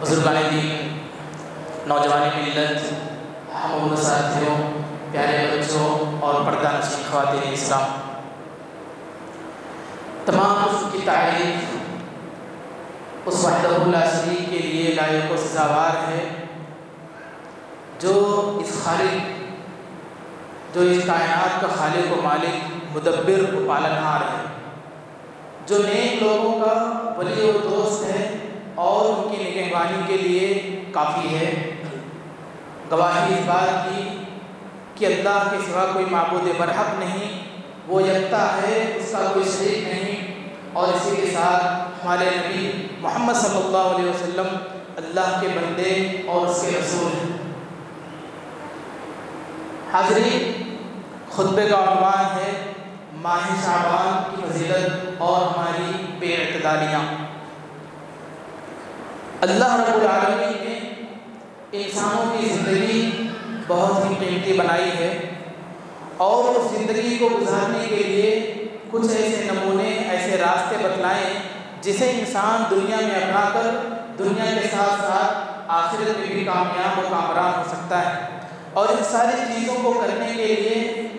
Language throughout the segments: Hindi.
बुजुर्गाने दीन, नौजवान मिल्लत, हम साथियों, प्यारे बच्चों और पर्दा नशीन ख़वातीन इस्लाम, तमाम की तारीफ़ उस वहदहुल ला शरीक के लिए लायक व सज़ावार है जो इस कायनात का खालिक व मालिक, मुदब्बिर व पालनहार है, जो नेक लोगों का वली व दोस्त है और उनकी निगहबानी के लिए काफ़ी है। गवाही इस बात की कि अल्लाह के सिवा कोई माबूद बरहक नहीं, वो यकता है, उसका कोई शरीक नहीं, और इसी के साथ हमारे नबी मोहम्मद सल्लल्लाहु अलैहि वसल्लम अल्लाह के बंदे और उसके रसूल हैं। हाज़रीन, खुतबे का उन्वान है माह शाबान की फजीलत और हमारी बेइतदालियाँ। अल्लाह रब्बुल आलमीन ने इंसानों की ज़िंदगी बहुत ही कीमती बनाई है और उस ज़िंदगी को गुजारने के लिए कुछ ऐसे नमूने, ऐसे रास्ते बतलाएं जिसे इंसान दुनिया में अपनाकर दुनिया के साथ साथ आखिरत में भी कामयाब और कामरान हो सकता है। और इन सारी चीज़ों को करने के लिए,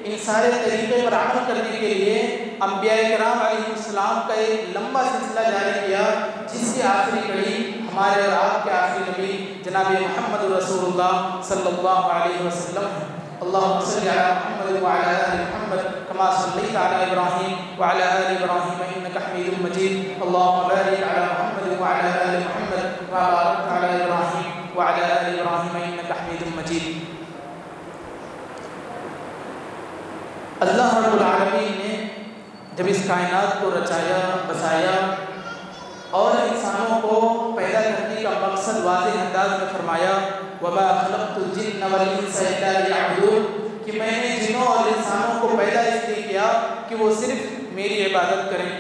इन सारे तरीक़े पर अमल करने के लिए अंबिया किराम अलैहिस्सलाम का एक लंबा सिलसिला जारी किया, जिसकी आखिरी कड़ी हमारे और आपके आखिरी नबी जनाब मुहम्मद रसूलुल्लाह सल्लल्लाहु अलैहि वसल्लम है। अल्लाहुम्मा सल्लि अला मुहम्मद व अला आलि मुहम्मद कमा सल्लैता अला इब्राहीम व अला आलि इब्राहीम इन्नका हमीदुम मजीद। अल्लाहुम्मा बारिक अला मुहम्मद व अला आलि मुहम्मद कमा बारकता अला इब्राहीम व अला आलि इब्राहीम इन्नका हमीदुम मजीद। अल्लाह रब्बुल आलमीन ने जब इस कायनात को रचाया, बसाया और इंसानों को पैदा करने का मकसद वाज़ेह अंदाज में फरमाया, वमा खलक़तुल जिन्न वल इंसा इल्ला लियअबुदून, कि मैंने जिन्नों और इंसानों को पैदा इसलिए किया कि वो सिर्फ मेरी इबादत करें।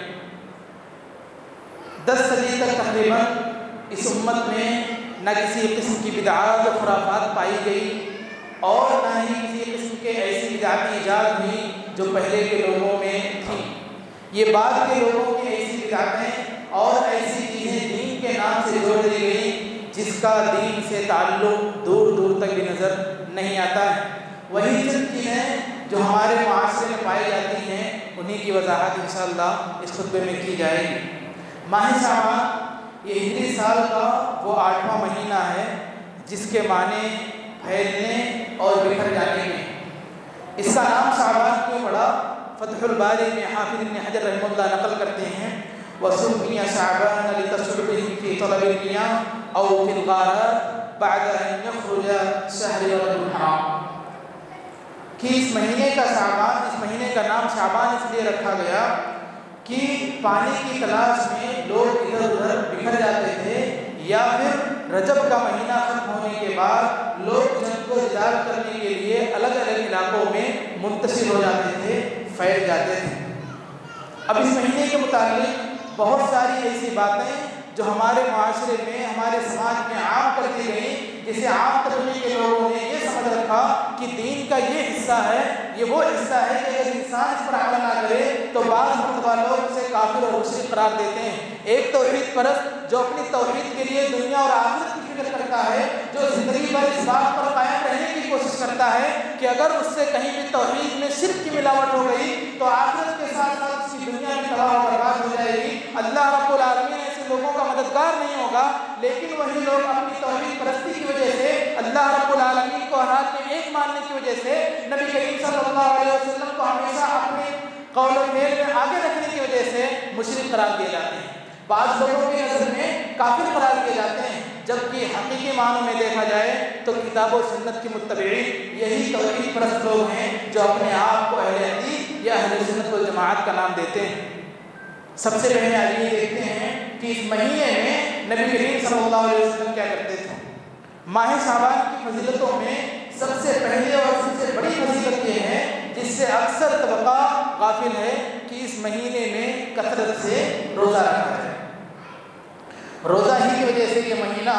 10 सदी तक तकरीबन इस उम्मत में न किसी किस्म की बिदअत व खुराफात पाई गई और न ही किसी किस्म के ऐसी बिदअत ईजाद हुई जो पहले के लोगों में थी। ये बाद के लोगों की ऐसी बिदअतें और ऐसी चीज़ें दीन के नाम से जोड़ दी गई जिसका दीन से ताल्लुक़ दूर दूर तक भी नज़र नहीं आता है। वही चंद चीज़ें जो हमारे माशरे में पाई जाती हैं, उन्हीं की वजाहत इंशाअल्लाह इस खुतबे में की जाएगी। माह शाबान ये हिजरी साल का वो 8वां महीना है जिसके माने फैलने और बिखर जाने में। इसका नाम शाबान क्यों पड़ा? फ़तहुल बारी में हाफिज़ इब्न हजर रहमतुल्लाह नक़ल करते हैं, वसुम्मिया शाबान लितशरुबिही फ़ी तलबिल मियाह औ फ़िल गारात बअद अन यख़रुज शहरुल हराम, कि इस महीने का शाबान, इस महीने का नाम शाबान इसलिए रखा गया कि पानी की तलाश में लोग इधर उधर बिखर जाते थे, या फिर रजब का महीना खत्म होने के बाद लोग जंग को जिदाल करने के लिए अलग अलग इलाकों में मुंतशिर हो जाते थे, फैल जाते थे। अब इस महीने के मुताबिक बहुत सारी ऐसी बातें जो हमारे माशरे में, हमारे समाज में आम कर दी गई, जिसे आम तबके के लोगों ने ये समझ रखा कि दीन का ये हिस्सा है, ये वो हिस्सा है कि अगर इंसान इस पर अमल ना करे तो बाज़ मरतबा लोग उसे काफिर और मुशरिक करार देते हैं। एक तौहीद परस्त जो अपनी तौहीद के लिए दुनिया और आखिरत की फिक्र करता है, जो जिंदगी भर इस बात पर कायम रहने की कोशिश करता है कि अगर उससे कहीं भी तौहीद में शिर्क की मिलावट हो गई तो आखिरत के साथ साथ उसकी दुनिया में तबाह और बर्बाद हो जाएगी। अल्लाह रब्बुल आलमीन ऐसे लोगों का मददगार नहीं होगा। लेकिन वही लोग अपनी तौहीद परस्ती की वजह से, अल्लाह रब्बुल आलमीन को हर हाल में एक मानने की वजह से, नबी करीम सल्लल्लाहु अलैहि वसल्लम को हमेशा अपने कौल और फेल में आगे रखने की वजह से मुशरिक करार दिए जाते हैं। बाज़ लोगों की नज़र में काफिर करार दिए जाते हैं, जबकि हकीकी मानों में देखा जाए तो किताब और सुन्नत के मुत्तबईन यही तौहीद परस्त लोग हैं जो अपने आप को अहले हदीस या अहले सुन्नत वल जमाअत का नाम देते हैं। सबसे पहले आइए देखते हैं कि इस महीने में नबी करीम सल्लल्लाहु अलैहि वसल्लम क्या करते थे। माह शाबान की फजीलतों में सबसे पहले और सबसे बड़ी फजीलत ये है, जिससे अक्सर तबका गाफिल है, कि इस महीने में कसरत से रोज़ा रखा जाए। रोज़ा ही की वजह से ये महीना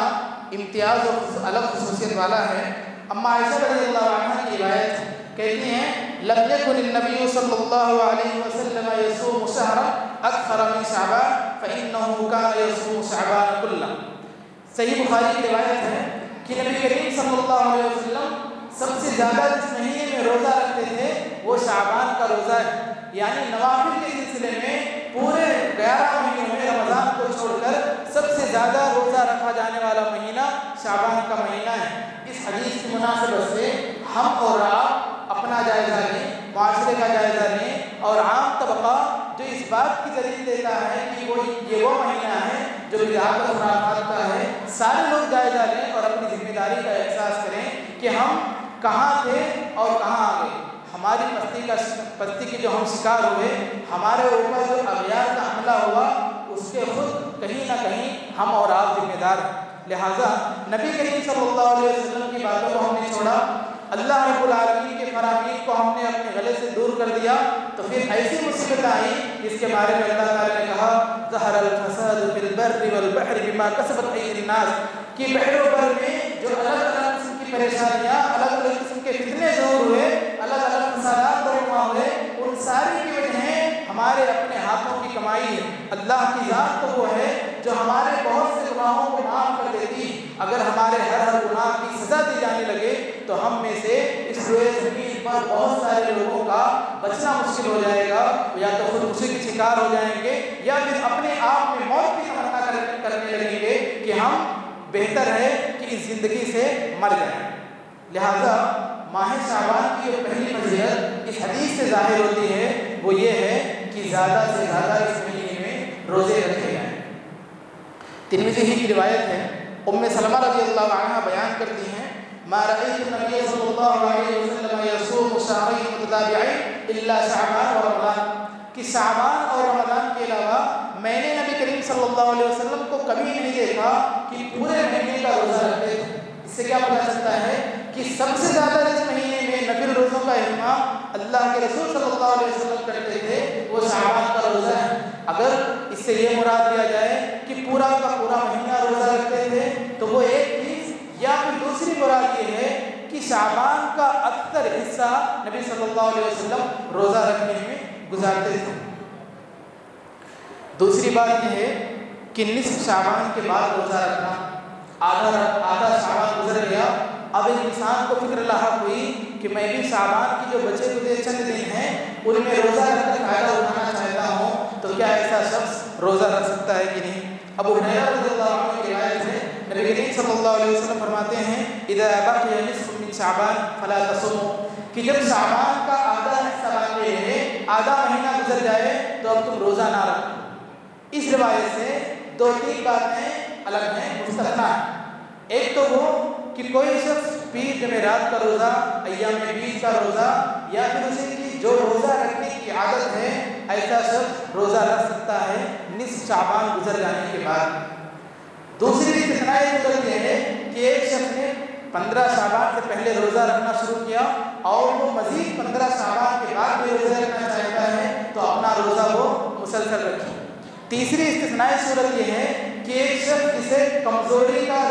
इम्तियाज़ और अलग खुसूसियत वाला है। अम्मा आयशा रज़ियल्लाहु अन्हा की रिवायत कहती हैं, लम यकुन नबी सल्लल्लाहु अलैहि वसल्लम यसूमु शहरन अक्सर मिन शअबान फइन्नहु कान यसूमु शअबान कुल्लह। सही बुखारी की रिवायत है कि नबी करीम सल्लल्लाहु अलैहि वसल्लम सबसे ज़्यादा जिस महीने में रोज़ा रखते थे वो शाबान का रोज़ा है, यानी नवाफिल के सिलसिले में पूरे 11 महीनों में रमज़ान को छोड़कर सबसे ज़्यादा रोज़ा रखा जाने वाला महीना शाबान का महीना है। इस हदीस की मुनासिबत से हम और आप अपना जायज़ा लें, माशरे का जायज़ा लें, और आम तबका जो इस बात की दलील देता है कि ये वो महीना है जो बिदअत और खुराफात का है, सारे लोग जायज़ा लें और अपनी जिम्मेदारी का एहसास करें कि हम कहाँ थे और कहाँ आ गए। हमारी पस्ती की जो हम शिकार हुए, हमारे ऊपर जो अगयार का हमला हुआ, उसके खुद कहीं ना कहीं हम और आप जिम्मेदार हैं। लिहाजा नबी करीम सल्लल्लाहु अलैहि वसल्लम की बातों को हमने छोड़ा, अल्लाह रब्बुल आलमीन के फरामीन को हमने अपने गले से दूर कर दिया, तो फिर ऐसी मुसीबत आई जिसके बारे में अल्लाह ताला ने कहा, ज़हरल फसादु फिल बर्रि वल बहरि बिमा कसबत अयदीन नास, कि बहरों बर में जो अलग अलग किस्म की परेशानियाँ, अलग अलग किस्म के फितने ज़रूर हुए, अलग अलग फसादात बरपा हुए, उन सारी की वजह हमारे अपने हाथों की कमाई है। अल्लाह की ज़ात तो वो है जो हमारे बहुत से गुनाहों को माफ़ कर देती। अगर हमारे हर गुनाह की सज़ा दी जाने लगे तो हम में से इस रोए ज़मीन पर बहुत सारे लोगों का बचना मुश्किल हो जाएगा, या तो खुद उसी के शिकार हो जाएंगे या फिर अपने आप में मौत की तमन्ना करने लगेंगे कि हम बेहतर है कि इस ज़िंदगी से मर जाएं। लिहाजा माह शाबान की जो पहली फजीलत इस हदीस से ज़ाहिर होती है वो ये है कि ज़्यादा से ज़्यादा इस महीने में रोज़े रखे जाएँ। तिरमिज़ी की रिवायत है, उम्मे सलमा रज़ियल्लाहु अन्हा बयान करती हैं, मा रअयतु नबी सल्लल्लाहु अलैहि वसल्लम यसूमु शहरैन मुतताबि'ैन इल्ला शअबान व रमज़ान, कि शाबान और रमज़ान के अलावा मैंने नबी करीम सल्लल्लाहु अलैहि वसल्लम को कभी नहीं देखा कि पूरे महीने का रोज़ा रखते थे। इससे क्या पता चलता है कि सबसे ज़्यादा जिस महीने में नफिल रोज़ों का इहतमाम अल्लाह के रसूल सल्लल्लाहु अलैहि वसल्लम करते थे वो शाबान का रोज़ा है। अगर इससे ये मुराद लिया जाए कि पूरा का पूरा महीना रोज़ा रखते थे तो वो एक चीज़, या फिर दूसरी मुराद ये है कि शाबान का अक्सर हिस्सा नबी सल्लल्लाहु अलैहि वसल्लम रोज़ा रखने में गुजारते थे। दूसरी बात यह है कि निस्फ शाबान के बाद रोज़ा रखना, आधा शाबान गुजर गया, अब एक इंसान को फिक्र लाहक हुई कि मैं भी शाबान की जो बचे हुए चंद दिन हैं उनमें रोज़ा रखकर फ़ायदा उठाना चाहता हूँ, तो क्या ऐसा शख्स रोज़ा रख सकता है कि नहीं। अबू हुरैरा रज़ियल्लाहु अन्हु की रिवायत है, नबी करीम सल्लल्लाहु अलैहि वसल्लम फरमाते हैं, इज़ा बक़िया निस्फ़ु मिन शाबान फ़ला तसूमू, कि जब शाबान का आधा हिस्सा बाकी रहे, आधा महीना गुजर जाए तो अब तुम रोज़ा ना रखो। इस रिवायत से 2-3 बातें अलग हैं, मुस्तस्ना है। एक तो वो कि कोई शख्स पीर जमेरात का रोज़ा, अय्याम बीज का रोज़ा, या फिर उसे की जो रोज़ा रखने की आदत है ऐसा शख्स रोज़ा रख सकता है निस्फ शाबान गुजर जाने के बाद। दूसरी इस्तिस्नाई सूरत यह है कि एक शख्स ने 15 शाबान से पहले रोज़ा रखना शुरू किया और वो मज़ीद 15 शाबान के बाद भी रोज़ा रखना चाहता है तो अपना रोज़ा वो मुसलसल रखे। तीसरी इस्तिस्नाई सूरत यह है कि एक शख्स जिसे कमज़ोरी का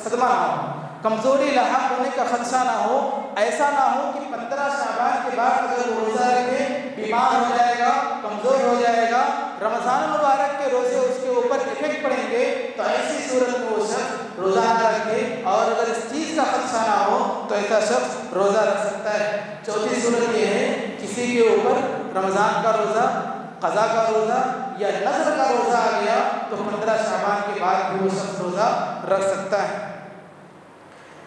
सदमा ना हो, कमज़ोरी लाहक होने का खदशा ना हो, ऐसा ना हो कि 15 शाबान के बाद अगर वो रोज़ा रखे बीमार हो जाएगा, कमज़ोर हो जाएगा, रमज़ान मुबारक के रोज़े उसके ऊपर इफेक्ट पड़ेंगे, तो ऐसी सूरत में वो शख्स रोज़ा ना रखे। और अगर इस चीज़ का खदशा ना हो तो ऐसा शख्स रोज़ा रख सकता है। चौथी सूरत ये है किसी के ऊपर रमज़ान का रोज़ा, क़ज़ा का रोज़ा या नज़र का रोज़ा आ गया तो 15 शाबान के बाद भी वो शख्स रोज़ा रख सकता है।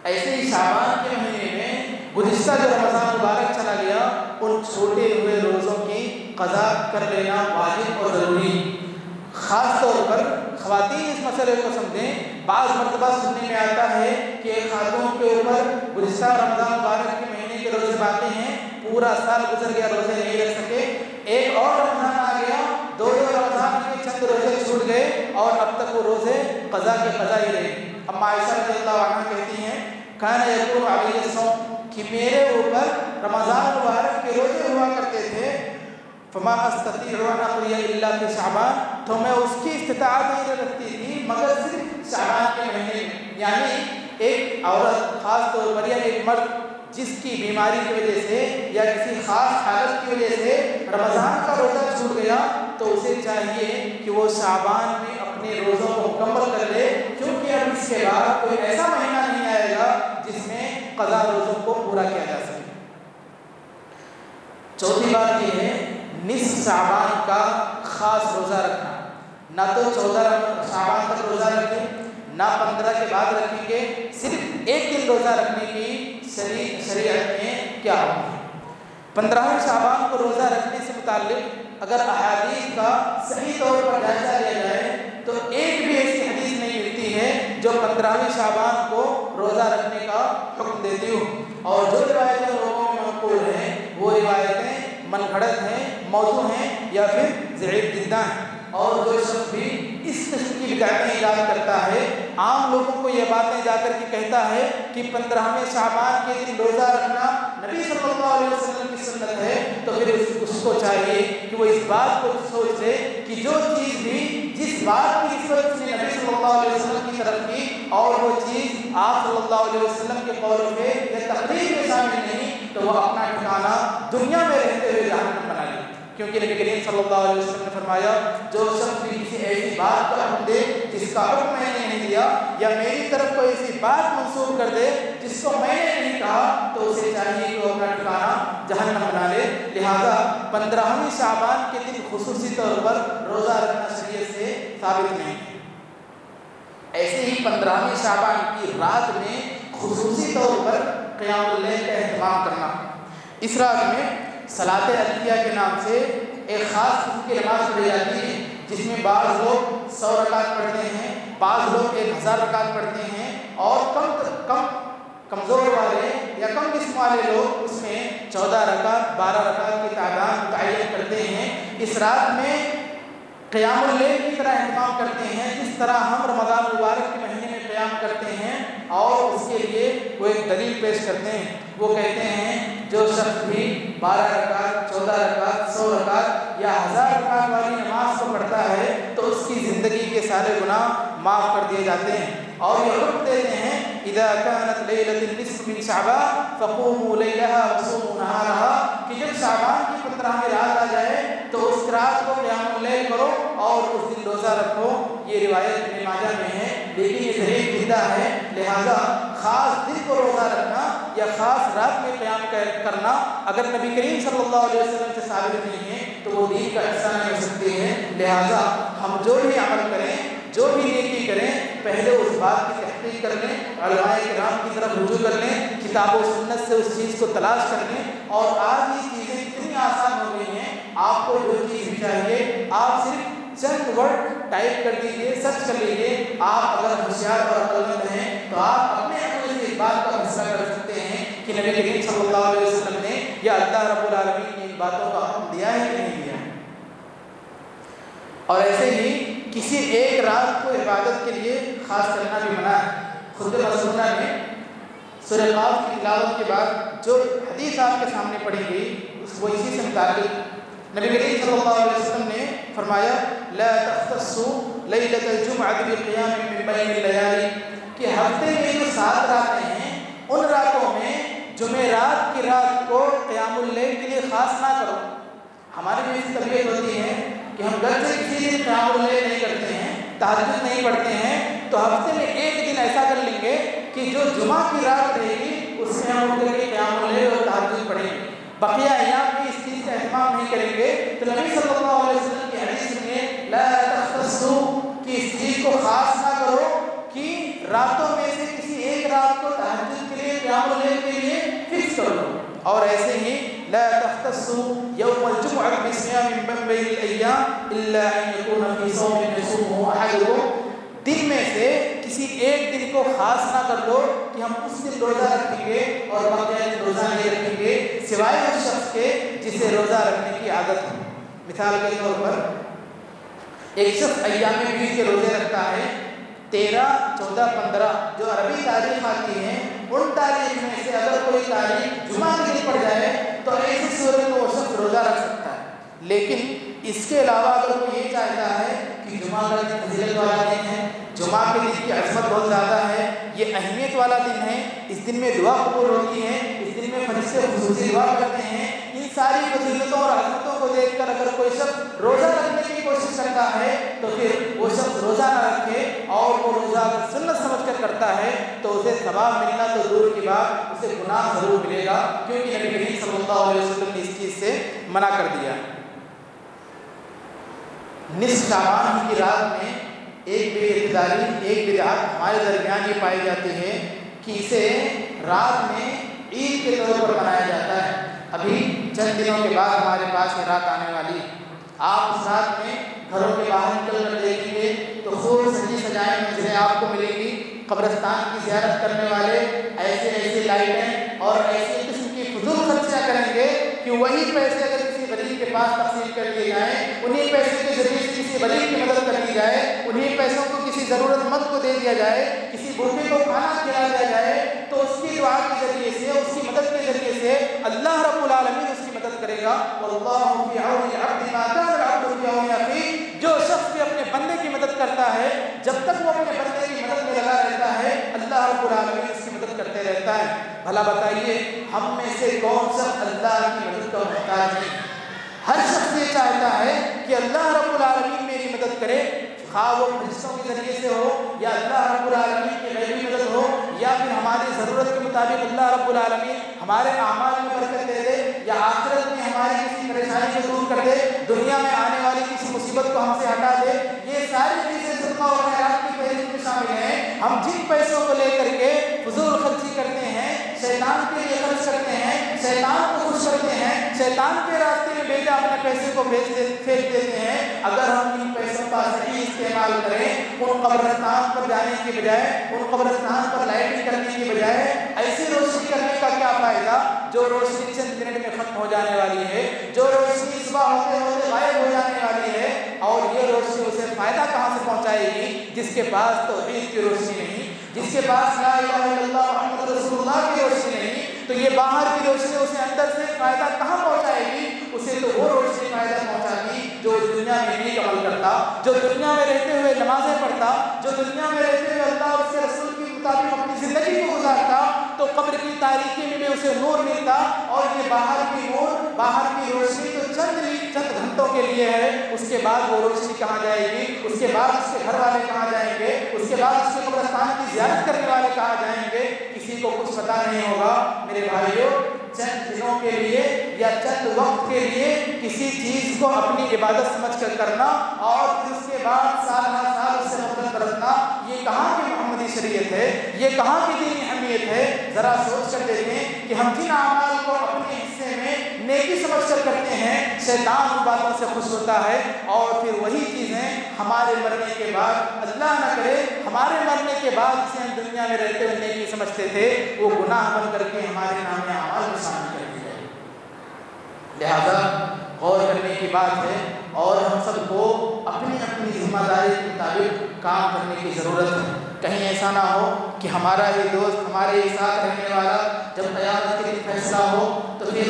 ऐसे ही शाबान के महीने में गुज़िश्ता जो रमज़ान मुबारक चला गया उन छोटे हुए रोज़ों की क़ज़ा कर लेना वाजिब और ज़रूरी। ख़ास तौर पर ख़वातीन इस मसले को समझें। बाज़ मरतबा सुनने में आता है कि एक खातून के ऊपर गुज़िश्ता रमज़ान मुबारक के महीने के रोज़े बाकी हैं, पूरा साल गुजर गया, रोज़े नहीं रख सके, एक और रमज़ान आ गया, दो रमज़ान के चंद रोज़े छूट गए और अब तक वो रोज़े क़ज़ा के क़ज़ा ही रहे। अम्मा आयशा रज़ियल्लाहु अन्हा कहती हैं, कान यकून अलैहि सौम, कि मेरे ऊपर रमज़ान मुबारक के रोज़े हुआ करते थे, फमा अस्ततीउ अन अक़रिया इल्ला फी शाबान, तो मैं उसकी इस्तिताअत नहीं रखती थी मगर सिर्फ शाबान के महीने में। यानी एक औरत ख़ास तौर पर या एक मर्द जिसकी बीमारी की वजह से या किसी ख़ास हालत की वजह से रमज़ान का रोज़ा छूट गया तो उसे चाहिए कि वो शाबान में अपने रोज़ों को मुकम्मल कर ले, क्योंकि अब इसके बाद कोई ऐसा महीना नहीं आएगा जिसमें क़ज़ा रोज़ों को पूरा किया जा सके। चौथी बात यह है निस्फ़ शाबान का ख़ास रोज़ा रखना। ना तो 14 शाबान तक रोज़ा रखें, ना 15 के बाद रखेंगे, सिर्फ एक दिन रोज़ा रखने की शरीयत में क्या हुक्म है। 15वें शाबान को रोज़ा रखने से मुताल्लिक़ अगर अहादीस का सही तौर पर जायज़ा लिया जाए तो एक भी ऐसी हदीस नहीं मिलती है जो 15वें शाबान को रोज़ा रखने का हुक्म देती हो। और जो रिवायतें लोगों में मक़बूल हैं वो रिवायतें मनगढ़ंत हैं, मौज़ू हैं या फिर ज़ईफ़ जिद्दा हैं। और जो शख्स भी इस किस्म की बिदअतें ईजाद करता है, आम लोगों को ये बातें जाकर के कहता है कि 15वें शाबान के दिन रोज़ा रखना नबी सल्लल्लाहु अलैहि वसल्लम की सुन्नत है, तो फिर उसको चाहिए कि वो इस बात को सोच ले कि जो चीज़ भी जिस बात की निस्बत उसने नबी सल्लल्लाहु अलैहि वसल्लम की तरफ की और वो चीज़ आप सल्लल्लाहु अलैहि वसल्लम के कौल पे या तकरीर में शामिल नहीं, तो वह अपना ठिकाना दुनिया में रहते हुए जहन्नम बना ले। क्योंकि नबी करीम सल्लल्लाहु अलैहि वसल्लम ने फरमाया, जो शख्स भी किसी ऐसी बात का हुक्म दे जिसका हुक्म मैंने नहीं दिया या मेरी तरफ कोई ऐसी बात मंसूब कर दे जिसको मैंने नहीं कहा, तो उसे चाहिए कि वो अपना ठिकाना जहन्नम बना ले। लिहाजा 15वें शाबान के दिन खुसूसी तौर पर रोज़ा रखना शरीयत से साबित नहीं है। ऐसे ही 15वें शाबान की रात में खुसूसी तौर पर क़ियामुल लैल का एहतमाम करना। इस रात में सलाते अल्फिया के नाम से एक ख़ास किस्म की नमाज पढ़ी जाती है, जिसमें बाज़ लोग 100 रकात पढ़ते हैं, बाज़ लोग 1000 रकात पढ़ते हैं और कमज़ोर वाले या कम किस्म वाले लोग उसमें 14 रकात 12 रकात की तादाद मुतय्यन करते हैं। इस रात में क़ियामुल लैल की तरह एहतमाम करते हैं जिस तरह हम रमज़ान मुबारक के महीने में क़ियाम करते हैं, और उसके लिए वो एक दलील पेश करते हैं। वो कहते हैं जो शख्स भी 12 रकात 14 रकात 100 रकात या 1000 रकात वाली नमाज को पढ़ता है तो उसकी ज़िंदगी के सारे गुनाह माफ़ कर दिए जाते हैं। और ये हुक्म देते हैं इज़ा कानत लैलतुन निस्फ़ मिन शाबान फ़क़ूमू लैलहा वसूमू नहारहा, कि जब शाबान की 15वीं रात आ जाए तो उस रात को क़ियामुल लैल करो और उस दिन रोज़ा रखो। ये रिवायत इब्न माजा में है, लेकिन ये ज़ईफ़ जिद्दा है। लिहाजा ख़ास दिन को रोज़ा रखना या ख़ास रात में क़याम करना अगर नबी करीम सल्लल्लाहु अलैहि वसल्लम से साबित नहीं है तो वो दीन का हिस्सा नहीं हो सकती है। लिहाजा हम जो भी अमल करें, जो भी नेकी करें, पहले उस बात की तहक़ीक़ कर लें, उलमाए किराम की तरफ रुजू कर लें, किताब व सुन्नत से उस चीज़ को तलाश कर लें। और आज ये चीज़ें इतनी आसान हो गई हैं, आपको जो चीज़ भी चाहिए आप सिर्फ चंद वर्ड टाइप कर दीजिए, सर्च कर लीजिए। आप अगर होशियार और अक्लमंद हैं तो आप अपने अक़ल से इस बात का फैसला कर सकते हैं कि नबी करीम सल्लल्लाहु अलैहि वसल्लम ने या अल्लाह रब्बुल आलमीन ने इन बातों का हुक्म दिया है कि नहीं दिया है। और ऐसे ही किसी एक रात को इबादत के लिए ख़ास करना भी मना है। खुतबे मसनूना में सूरह क़ाफ की तिलावत के बाद जो हदीस आपके सामने पढ़ी गई वो इसी से मुताल्लिक़ नबी करीम सल्लल्लाहु अलैहि वसल्लम ने फरमाया, ला तख्तस्सु लैलतल जुमअति बिक़ियाम मिन बैनिल लयाली, कि हफ्ते में जो 7 रातें हैं उन रातों में जुमेरात की रात को क़ियामुल लैल के लिए ख़ास ना करो। हमारी भी ऐसी तबीयत होती है कि हम घर से किसी दिन क़ियामुल लैल नहीं करते हैं, तहज्जुद नहीं पढ़ते हैं, तो हफ्ते में एक दिन ऐसा कर लेंगे कि जो जुमा की रात रहेगी उसमें हम उठ करके क़ियामुल लैल और तहज्जुद पढ़ेंगे। बकिया अय्याम में इस चीज़ का एहतमाम नहीं करेंगे। तो नबी सल्लल्लाहु अलैहि वसल्लम की हदीस में ला तख्तस्सु, कि इस चीज़ को ख़ास ना करो कि रातों में से किसी एक रात को तहज्जुद के लिए क़ियामुल लैल के लिए फिक्स कर लो। और ऐसे ही ला तख्तस्सु यौमल जुमुअत बिसियाम मिन बैनिल अय्याम इल्ला अन यकून फी सौमिन यसूमुहु अहदुकुम। दिन में से किसी एक दिन को खास ना कर लो कि हम उस दिन रोज़ा रखेंगे और बाकी दिन रोज़ा नहीं रखेंगे, सिवाय उस शख्स के जिसे रोज़ा रखने की आदत है। मिसाल के तौर पर एक शख्स अय्याम बीज के रोज़े रखता है, 13, 14, 15 जो अरबी तारीख आती है, उन तारीख में से अगर कोई तारीख जुमा के दिन पड़ जाए तो ऐसी सूरत में वो शख्स रोज़ा रख सकता है। लेकिन इसके अलावा अगर कोई ये चाहता है कि जुमा का दिन फजीलत वाला दिन है, जुमा के दिन की अज़मत बहुत ज़्यादा है, ये अहमियत वाला दिन है, इस दिन में दुआ कबूल होती है, इस दिन में फरिश्ते खुसूसी दुआ करते हैं, इन सारी फजीलतों और अज़मतों को देखकर अगर कोई शख्स रोज़ा रखने की कोशिश करता है तो फिर वो शख्स रोज़ा ना रखे और वो रोज़ा अगर सुन्नत समझकर करता है तो उसे सवाब मिलना तो दूर की बात, उसे गुनाह ज़रूर मिलेगा, क्योंकि नबी करीम सल्लल्लाहु अलैहि वसल्लम ने इस चीज़ से मना कर दिया। निस्फ़ शाबान की रात में एक बेइत्तिदारी, एक बिदअत हमारे दरमियान ये पाई जाती है कि इसे रात में ईद के तौर पर मनाया जाता है। अभी चंद दिनों के बाद हमारे पास ये रात आने वाली, आप उस रात में घरों के बाहर निकल कर देखेंगे तो खूब सजी सजाई मंजिलें आपको मिलेंगी। कब्रिस्तान की ज़ियारत करने वाले ऐसे ऐसे लाइटें और ऐसी किस्म की फजूल खर्चियाँ करेंगे कि वही पैसे अगर किसी गरीब के पास तकसीम कर लिए जाएँ, उन्हीं पैसे के जरिए से किसी गरीब की मदद कर दी जाए, उन्हीं पैसों को किसी ज़रूरतमंद को दे दिया जाए, किसी भूखे को खाना खिला दिया जाए, तो उसकी दुआ के ज़रिए से, उसकी मदद के ज़रिए से अल्लाह रब्बुल आलमीन उसकी मदद करेगा। वल्लाहु फी औनि अब्दी मा कान अल-अब्दु फी औनि अखीह। जो शख्स भी अपने बंदे की मदद करता है, जब तक वो अपने बंदे की मदद में लगा रहता है, अल्लाह रब्बुल आलमीन उसकी मदद करते रहता है। भला बताइए, हम में से कौन शख्स अल्लाह की मदद का मोहताज नहीं? हर शख्स ये चाहता है कि अल्लाह रब्बुल आलमीन मेरी मदद करे, हाँ वो फरिश्तों के ज़रिए से हो या अल्लाह रब्बुल आलमीन की गैबी मदद हो या फिर हमारी ज़रूरत के मुताबिक अल्लाह रब्बुल आलमीन हमारे आमाल में बरकत दे दे या आखिरत में हमारी किसी परेशानी को दूर कर दे, दुनिया में आने वाली किसी मुसीबत को हमसे हटा दे। ये सारी चीज़ें सदका और खैरात की फहरिस्त में शामिल हैं। हम जिन पैसों को लेकर के फजूल खर्ची करते हैं, शैतान के लिए खर्च करते हैं, शैतान को खुश करते हैं, शैतान के रास्ते में बेजा अपने पैसे को फेंक देते हैं, अगर हम इन पैसों का सही इस्तेमाल करें, उन कब्रिस्तान पर जाने के बजाय, उन कब्रिस्तान पर लाइटिंग करने की बजाय ऐसी रोशनी करने का क्या फ़ायदा जो रोशनी चंद मिनट में ख़त्म हो जाने वाली है, जो रोशनी सुबह होते होते गायब हो जाने वाली है, और ये रोशनी उसे फ़ायदा कहाँ से पहुँचाएगी जिसके पास तौहीद की रोशनी नहीं, जिसके पास ला इलाहा इल्लल्लाह मुहम्मद रसूलुल्लाह की रोशनी नहीं, तो ये बाहर की रोशनी उसे अंदर से फ़ायदा कहाँ पहुँचाएगी? उसे तो वो रोशनी फ़ायदा पहुँचाती जो दुनिया में नहीं अमल करता, जो दुनिया में रहते हुए नमाज़ें पढ़ता, जो दुनिया में रहते हुए अल्लाह और उसके रसूल के मुताबिक अपनी ज़िंदगी को गुजारता, तो कब्र की तारीकी में भी उसे नूर मिलता। और ये बाहर की नूर, बाहर की रोशनी तो चंद घंटों के लिए है, उसके बाद वो रोशनी कहाँ जाएगी? उसके बाद उसके घर वाले कहाँ जाएंगे? उसके बाद उसके कब्रिस्तान की ज़ियारत करने वाले कहाँ जाएंगे? किसी को कुछ पता नहीं होगा। मेरे भाइयों, चंद दिनों के लिए या चंद वक्त के लिए किसी चीज़ को अपनी इबादत समझकर करना और फिर उसके बाद साल हर साल उससे नफरत बरतना, ये कहाँ की मोहम्मदी शरीयत है? ये कहाँ की दीनी अहमियत है? ज़रा सोच कर देखें कि हम जिन अमाल को अपने हिस्से में नेकी समझकर करते हैं, शैतान उन बातों से खुश होता है और फिर वही चीज़ें हमारे मरने के बाद, अल्लाह न करे हमारे मरने के बाद जिसे हम दुनिया में रहते हुए नेकी समझते थे, वो गुनाह बन करके हमारे नाम अमाल में शामिल कर दिया जाए। लिहाजा गौर करने की बात है और हम सबको अपनी अपनी जिम्मेदारी के मुताबिक काम करने की ज़रूरत है। कहीं ऐसा ना हो कि हमारा ही दोस्त, हमारे ही साथ रहने वाला जब क़यामत के दिन फैसला हो तो फिर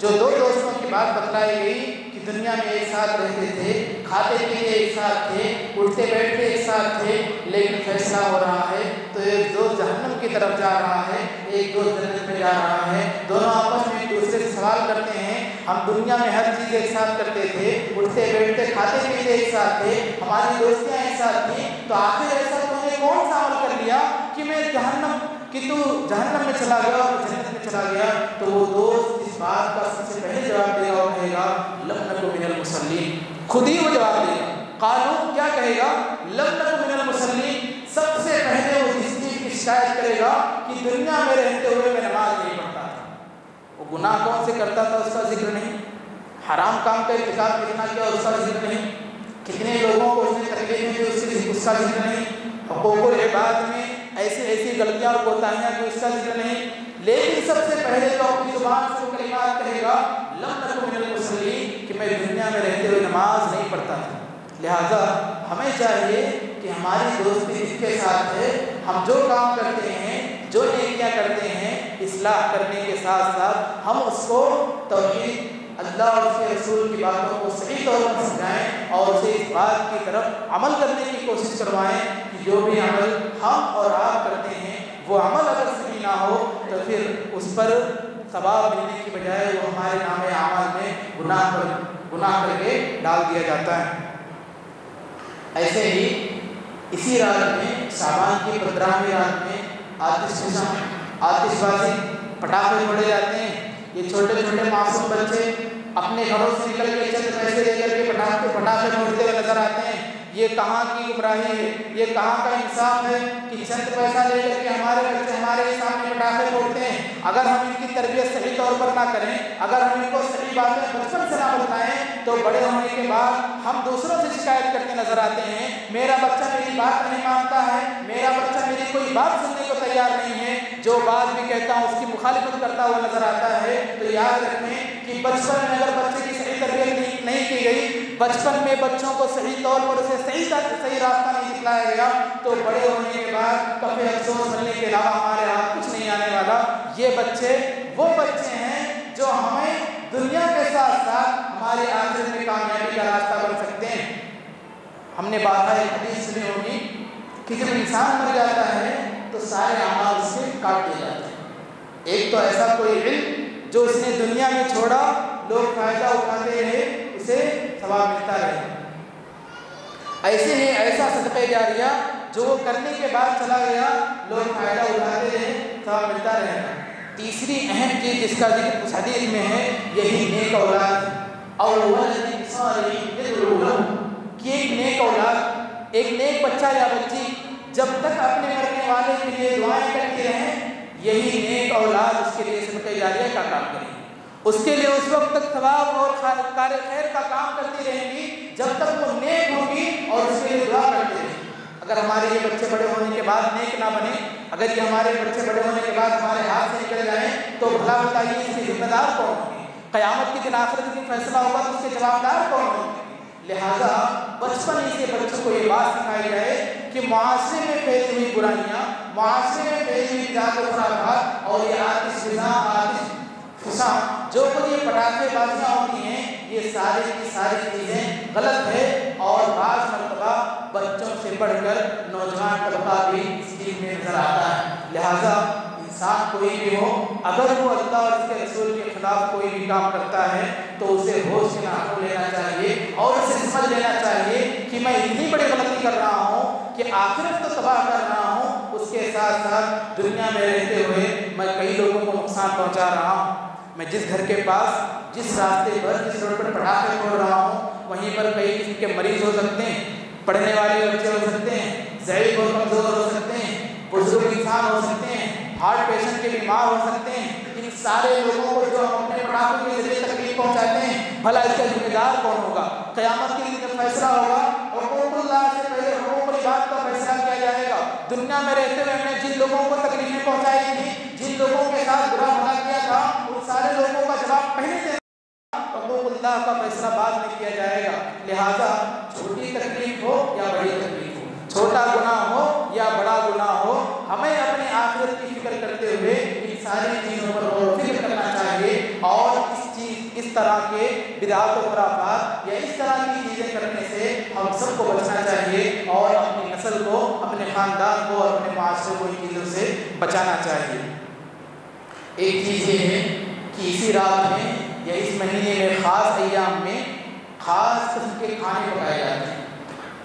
जो दो दोस्तों की बात बतलाई गई कि दुनिया में एक साथ रहते थे, खाते पीते एक साथ थे, उठते बैठते एक साथ थे, लेकिन फैसला हो रहा है तो एक दोस्त जहन्नम की तरफ जा रहा है, एक दोस्त जन्नत में जा रहा है। दोनों आपस में एक दूसरे से सवाल करते हैं, हम दुनिया में हर चीज़ एक साथ करते थे, उठते बैठते खाते पीते एक साथ थे, हमारी दोस्तियाँ एक साथ थी, तो आखिर ऐसा तुमने कौन सा अमल कर लिया कि मैं तू जहन्नम में चला गया और जन्नत में चला गया? तो वो दोस्त इस बात का सबसे पहले जवाब देगा और कहेगा लम नकु मिनल मुसल्लीन। खुद ही वो जवाब देगा। कानून क्या कहेगा? लम नकु मिनल मुसल्लीन। सबसे पहले वो इस चीज़ की शिकायत करेगा कि दुनिया में रहते हुए मैं नमाज नहीं पढ़ता था। वो गुनाह कौन से करता था उसका जिक्र नहीं, हराम काम का इर्तिकाब कितना किया उसका जिक्र नहीं, कितने लोगों को उसने तकलीफें दी उसका जिक्र नहीं, हुकूकुल इबाद में ऐसी ऐसी गलतियाँ और कोताहियाँ की उसका जिक्र नहीं। लेकिन सबसे पहले तो अपनी ज़ुबान से वो कलिमात कहेगा लम नकु मिनल मुसल्लीन, कि मैं दुनिया में रहते हुए नमाज नहीं पढ़ता था। लिहाजा हमें चाहिए कि हमारी दोस्ती इसके साथ है, हम जो काम करते हैं, जो नेकियां करते हैं, इस्लाह करने के साथ साथ हम उसको तौहीद, अल्लाह और उसके रसूल की बातों को सही तौर पर समझाएँ और उसे इस बात की तरफ अमल करने की कोशिश करवाएं कि जो भी अमल हम और आप करते हैं वो अमल अगर सही ना हो तो फिर उस पर सवाब मिलने की बजाय वो हमारे नामे अमाल में गुनाह करके डाल दिया जाता है। ऐसे ही इसी रात में, सावन की 15वीं रात में आतिशबाजी पटाखे छोड़े जाते हैं। ये छोटे छोटे मासूम बच्चे अपने घरों से निकल के चंद पैसे लेकर के पटाखे फोड़ते हुए नजर आते हैं। ये कहाँ की गुमराही है, ये कहाँ का इंसाफ है कि चंद पैसा लेकर के हमारे बच्चे हमारे सामने पटाखे फोड़ते हैं। अगर हम इनकी तरबियत सही तौर पर ना करें, अगर हम इनको सही बातें बचपन से ना बताएं तो बड़े होने के बाद हम दूसरों से शिकायत करते नजर आते हैं, मेरा बच्चा मेरी बात नहीं मानता है, मेरा बच्चा मेरी कोई बात सुनने को तैयार नहीं है, जो बात भी कहता हूँ उसकी मुखालिफत करता हुआ नजर आता है। तो याद रखें कि बचपन में अगर बच्चे की सही तरबियत नहीं की गई, बचपन में बच्चों को सही तौर पर उसे सही रास्ता नहीं दिखलाया गया तो बड़े होने के बाद कभी अफसोस मिलने के अलावा हमारे हाथ कुछ नहीं आने वाला। ये बच्चे वो बच्चे हैं जो हमें दुनिया के साथ साथ हमारे आखिरत में कामयाबी का रास्ता बन सकते हैं। हमने बात एक हदीस सुनी होगी कि जब इंसान मर जाता है तो सारे अमाल उससे काट दिए जाते हैं। एक तो ऐसा कोई इल्म जो उसने दुनिया में छोड़ा, लोग फायदा उठाते रहे, उसे सवाब मिलता रहे। ऐसे ही ऐसा सदक़े जारिया जो वो करने के बाद चला गया, लोग फायदा उठाते रहे, सवाब मिलता रहेगा। तीसरी अहम चीज़ जिसका जिक्र उस हदीस में है, यही नेक औलाद और कि एक नेक औलाद, एक नेक बच्चा या बच्ची जब तक अपने मरने वाले के लिए दुआएं करती रहें, यही नेक औलाद उसके लिए सदक़े जारिया का काम करेगी, उसके लिए उस वक्त तक सवाब और कार्य खैर का काम करती रहेंगी जब तक वो नेक होगी और उसके लिए दुआ करती रहेंगी। अगर हमारे ये बच्चे बड़े होने के बाद नेक ना बने, अगर ये हमारे बच्चे बड़े होने के बाद हमारे हाथ से निकल जाएं तो भला बताइए इसके जिम्मेदार कौन होंगे? क़यामत के दिन आखिरत के दिन फैसला होगा तो उसके जवाबदार कौन होंगे? लिहाजा बचपन ही से बच्चों को ये बात सिखाई जाए कि मुआशरे में फैली हुई बुराइयाँ, मुआशरे में फैली हुई बिदअत और ये जो कुछ ये पटाखेबाजियाँ होती हैं, ये सारी की सारी चीज़ें गलत है और बाज़ मरतबा बच्चों से बढ़कर नौजवान तबका भी इस चीज़ में नजर आता है। लिहाजा इंसान कोई भी हो, अगर वो अल्लाह और उसके रसूल के खिलाफ कोई भी काम करता है तो उसे होश के नाखून लेना चाहिए और उसे समझ लेना चाहिए कि मैं इतनी बड़ी गलती कर रहा हूँ कि आखिरत तो तबाह कर रहा हूँ, उसके साथ साथ दुनिया में रहते हुए मैं कई लोगों को नुकसान पहुँचा रहा हूँ। मैं जिस घर के पास, जिस रास्ते पर, जिस रोड पर पटाखे छोड़ रहा हूँ, वहीं पर कई किस्म के मरीज हो सकते हैं, पढ़ने वाले बच्चे हो सकते हैं, ज़ईफ़ और कमज़ोर हो सकते हैं, बुजुर्ग इंसान हो सकते हैं, हार्ट पेशेंट के बीमार हो सकते हैं। इन सारे लोगों को जो हम अपने पटाखों के जरिए तकलीफ पहुँचाते हैं, भला इसका जिम्मेदार कौन होगा? क़यामत के दिन जब फैसला होगा और हुकूकुल्लाह से पहले हुकूकुल इबाद का फैसला किया जाएगा। दुनिया में रहते हुए हमने जिन लोगों को तकलीफें पहुँचाई थी, जिन लोगों के साथ बुरा भला किया था, उन सारे लोगों का जवाब पहले से हुकूकुल्लाह का फैसला बाद में किया जाएगा। लिहाजा छोटी तकलीफ हो या बड़ी तकलीफ हो, छोटा गुनाह हो या बड़ा गुनाह हो, हमें अपने आखिरत की फिक्र करते हुए इन सारी चीज़ों पर गौर फिक्र करना चाहिए और इस तरह के बिदअत और खुराफात या इस तरह की चीज़ें करने से हम सबको बचना चाहिए और अपनी नस्ल को, अपने ख़ानदान को और अपने माशरे को इन चीज़ों से बचाना चाहिए। एक चीज़ ये है कि इसी रात में या इस महीने में ख़ास अय्याम में ख़ास किस्म के खाने पकाए जाते हैं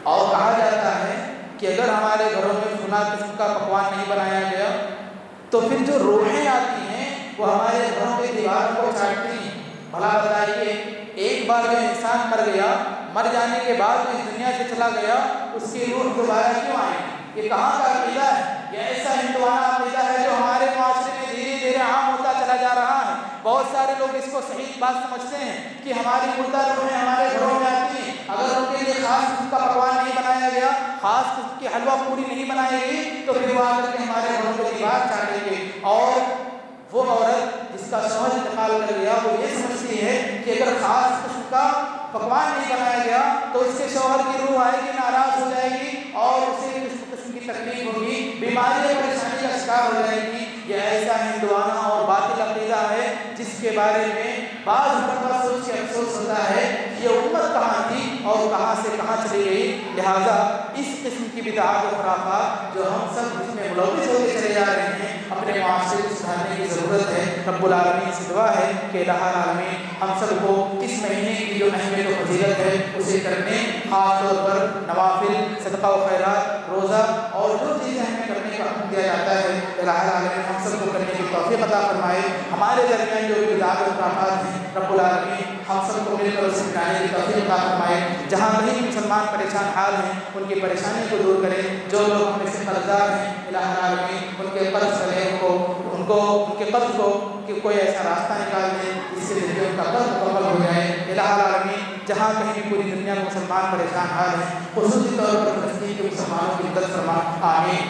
और कहा जाता है कि अगर हमारे घरों में फुना किस्म का पकवान नहीं बनाया गया तो फिर जो रूहें आती हैं वो हमारे घरों के दीवारों को चाटती हैं। भला बताइए, एक बार जो इंसान मर गया, मर जाने के बाद जो इस दुनिया से चला गया, उसकी रूह दोबारा क्यों आएगी? ये कहाँ का अक़ीदा है? ये ऐसा हिंदुआना अक़ीदा है जो हमारे माशरे में धीरे धीरे आम होता चला जा रहा है। बहुत सारे लोग इसको सही बात समझते हैं कि हमारी मुर्दा रूहें हमारे घरों में आती हैं, अगर उनके लिए खास किस्म का पकवान नहीं बनाया गया, खास किस्म की हलवा पूरी नहीं बनाई गई, तो फिर वो आकर के हमारे घरों को दीवार चाटेंगे। और वो औरत जिसका शौहर इंतकाल कर गया वो ये समझती है कि अगर खास किस्म का पकवान नहीं बनाया गया तो उसके शौहर की रूह आएगी, नाराज हो जाएगी और उसे किस्म की तकलीफ होगी, बीमारी और परेशानी का शिकार हो जाएगी। यह ऐसा हिंदुआना और बातिल अक़ीदा है जिसके बारे में बाज़ मरतबा सोच के अफसोस होता है ये उम्मत कहाँ थी और कहाँ से कहाँ चली गई। लिहाजा इस किस्म की बिदअत और खुराफात जो हम सब इसमें मुलव्विस होते चले जा रहे हैं, अपने माशरे को सुधारने की ज़रूरत है। रब्बुल आलमीन से दुआ है कि इलाहुल आलमीन हम सबको इस महीने की जो अहमियत और फजीलत है उसे करने, खास तौर पर नवाफिल, सदका व खैरात, रोज़ा और जो चीज़ें हमें करने का हुक्म दिया जाता है, इलाहुल आलमीन हम सबको करने की तौफीक अता फरमाए। हमारे दरमियान जो बिदअत और खुराफात हैं, रब्बुल आलमीन हम सबको मिलकर उसे मिटाने की तौफीक अता फरमाए। जहाँ कहीं मुसलमान परेशान हाल हैं उनकी परेशानी को दूर करें, जो लोग हमें से कर्जदार हैं इलाहुल आलमीन उनके कर्ज उनके कर्ज को कि कोई ऐसा रास्ता निकाल दे जिससे ज़रिए उनका कर्ज मुकम्मल हो जाए। इलाहुल आलमीन जहाँ कहीं भी पूरी दुनिया में मुसलमान परेशान हाल हैं, खुसूसी तौर पर फ़लस्तीन के मुसलमानों की मदद फरमा। आमीन।